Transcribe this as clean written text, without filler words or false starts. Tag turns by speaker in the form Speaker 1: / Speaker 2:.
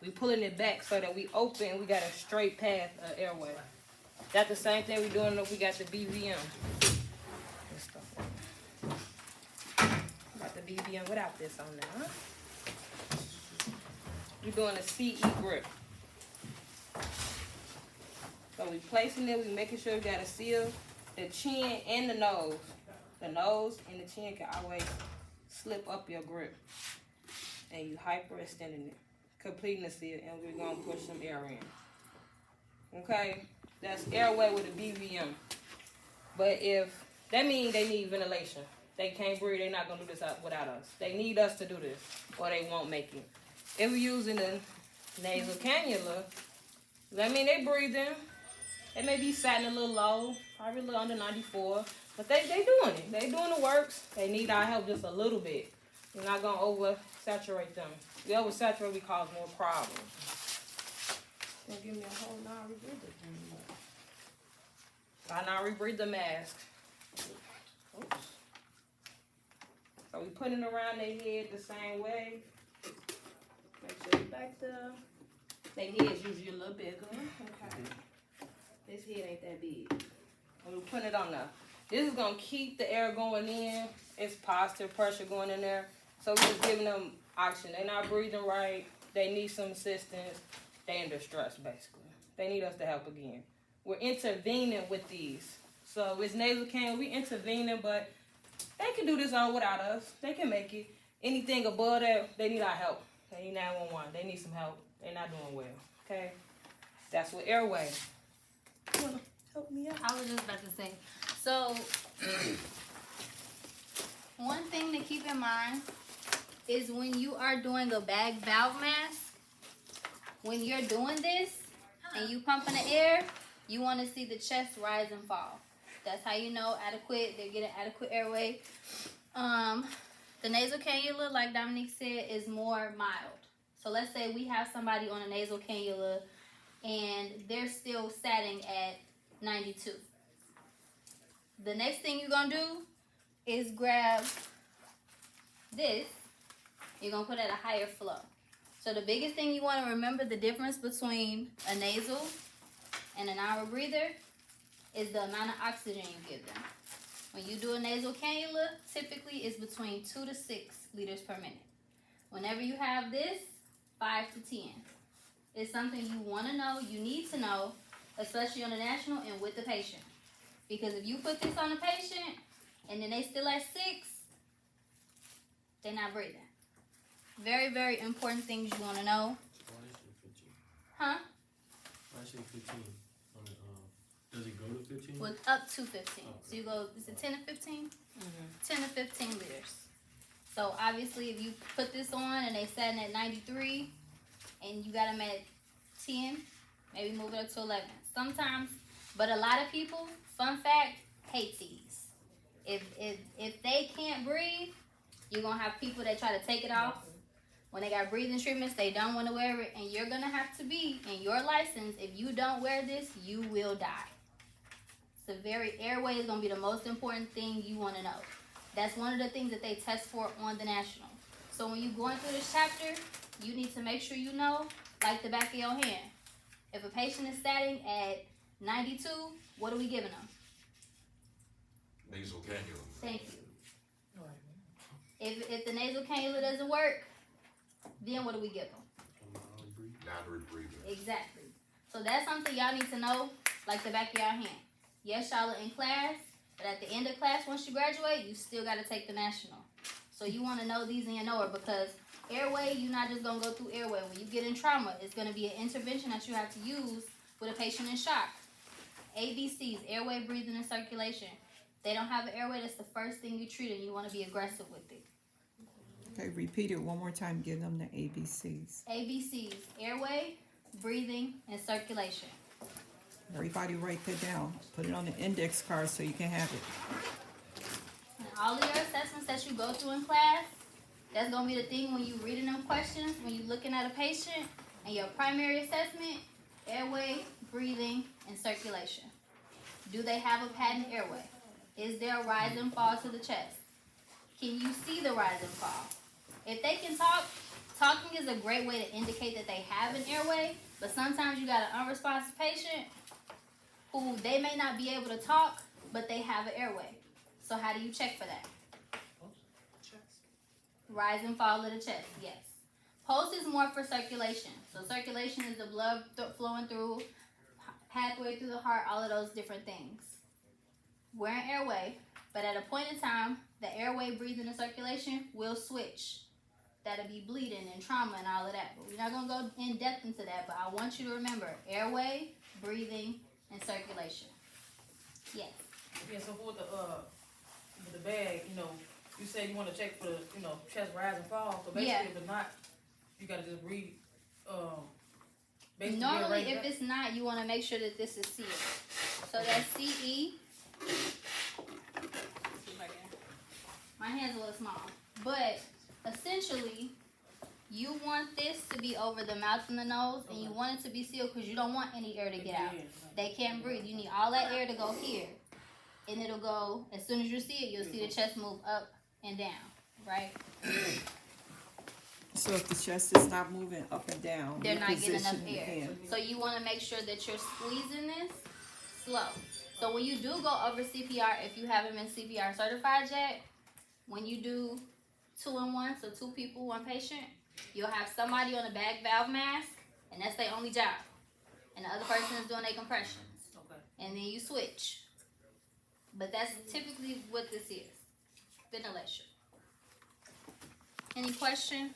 Speaker 1: We pulling it back so that we open, we got a straight path of airway. That's the same thing we doing if we got the BVM. Got the BVM without this on there, huh? We're doing a CE grip. So we placing it, we making sure we got to seal the chin and the nose. The nose and the chin can always slip up your grip. And you hyperextending it, completing the seal, and we're gonna push some air in. Okay, that's airway with a BVM. But if that means they need ventilation, they can't breathe. They're not gonna do this without us. They need us to do this, or they won't make it. If we're using the nasal cannula, that mean they breathing. They may be sat in a little low, probably a little under 94, but they doing it. They doing the works. They need our help just a little bit. We're not gonna oversaturate them. We oversaturate, we cause more problems. Gonna give me a whole non-rebreather thing. By non-rebreather mask. Oops. So we putting it around their head the same way. Make sure it's back there. Their head's usually a little bigger. Okay. This head ain't that big. And we're putting it on there. This is gonna keep the air going in. It's positive pressure going in there. So we're just giving them oxygen. They're not breathing right. They need some assistance. They're in distress, basically. They need us to help again. We're intervening with these. So it's nasal cannula. We intervening, but they can do this on without us. They can make it. Anything above that, they need our help. They need 911. They need some help. They're not doing well. Okay? That's what airway. You wanna help me out?
Speaker 2: I was just about to say. So, one thing to keep in mind is when you are doing a bag valve mask, when you're doing this and you pumping the air, you want to see the chest rise and fall. That's how you know they're getting adequate airway. The nasal cannula, like Dominique said, is more mild. So let's say we have somebody on a nasal cannula and they're still sitting at 92. The next thing you're going to do is grab this. You're going to put it at a higher flow. So the biggest thing you want to remember, the difference between a nasal and an hour breather is the amount of oxygen you give them. When you do a nasal cannula, typically it's between 2 to 6 liters per minute. Whenever you have this, 5 to 10. It's something you want to know, you need to know, especially on the national and with the patient. Because if you put this on a patient and then they still at 6, they're not breathing. Very, very important things you want to know.
Speaker 3: Why is it 15?
Speaker 2: Huh?
Speaker 3: Why is it 15? Does it go to 15?
Speaker 2: Well, up to 15.
Speaker 3: Oh,
Speaker 2: So you go, is it 10 to 15?
Speaker 1: Mm-hmm.
Speaker 2: 10 to 15 liters. So obviously if you put this on and they sitting at 93 and you got them at 10, maybe move it up to 11. Sometimes, but a lot of people, fun fact, hate these. If they can't breathe, you're going to have people that try to take it off. When they got breathing treatments, they don't want to wear it. And you're going to have to be, in your license, if you don't wear this, you will die. Airway is going to be the most important thing you want to know. That's one of the things that they test for on the national. So when you're going through this chapter, you need to make sure you know, like the back of your hand. If a patient is sitting at 92, what are we giving them?
Speaker 4: Nasal cannula.
Speaker 2: Thank you. If the nasal cannula doesn't work, then what do we give them?
Speaker 4: Non-rebreather.
Speaker 2: Exactly. So that's something y'all need to know, like the back of your hand. Yes, y'all are in class, but at the end of class, once you graduate, you still got to take the national. So you want to know these in your knower, because airway, you're not just going to go through airway. When you get in trauma, it's going to be an intervention that you have to use with a patient in shock. ABCs, airway, breathing, and circulation. They don't have an airway, that's the first thing you treat, and you want to be aggressive with it.
Speaker 5: Okay, repeat it one more time. Give them the ABCs.
Speaker 2: ABCs, airway, breathing, and circulation.
Speaker 5: Everybody write that down. Put it on the index card so you can have it.
Speaker 2: And all of your assessments that you go through in class, that's going to be the thing when you're reading them questions, when you're looking at a patient, and your primary assessment, airway, breathing, and circulation. Do they have a patent airway? Is there a rise and fall to the chest? Can you see the rise and fall? If they can talk talking is a great way to indicate that they have an airway, but sometimes you got an unresponsive patient who they may not be able to talk, but they have an airway. So how do you check for that? Rise and fall of the chest, yes. Pulse is more for circulation. So circulation is the blood flowing through, pathway through the heart, all of those different things. We're an airway, but at a point in time, the airway, breathing, and circulation will switch. That'll be bleeding and trauma and all of that. But we're not going to go in depth into that, but I want you to remember airway, breathing, and circulation. Yes.
Speaker 6: Yeah, so for the bag, you know, you said you want to check for the, you know, chest rise and fall. So basically,
Speaker 2: Yeah.
Speaker 6: if it's not, you gotta just read. Basically
Speaker 2: Normally,
Speaker 6: rearrange
Speaker 2: if
Speaker 6: that.
Speaker 2: it's not, you want to make sure that this is sealed. So that's CE. My hand's a little small, but essentially, you want this to be over the mouth and the nose, and you want it to be sealed because you don't want any air to get out. They can't breathe. You need all that air to go here, and it'll go as soon as you see it. You'll see the chest move up and down, right?
Speaker 5: So if the chest is not moving up and down,
Speaker 2: They're
Speaker 5: you
Speaker 2: not getting enough
Speaker 5: position the
Speaker 2: air.
Speaker 5: hand.
Speaker 2: So you want to make sure that you're squeezing this slow. So when you do go over CPR, if you haven't been CPR certified yet, when you do 2-in-1, so 2 people, 1 patient, you'll have somebody on a bag valve mask, and that's their only job. And the other person is doing their compressions.
Speaker 6: Okay.
Speaker 2: And then you switch. But that's typically what this is. Ventilation. Any questions?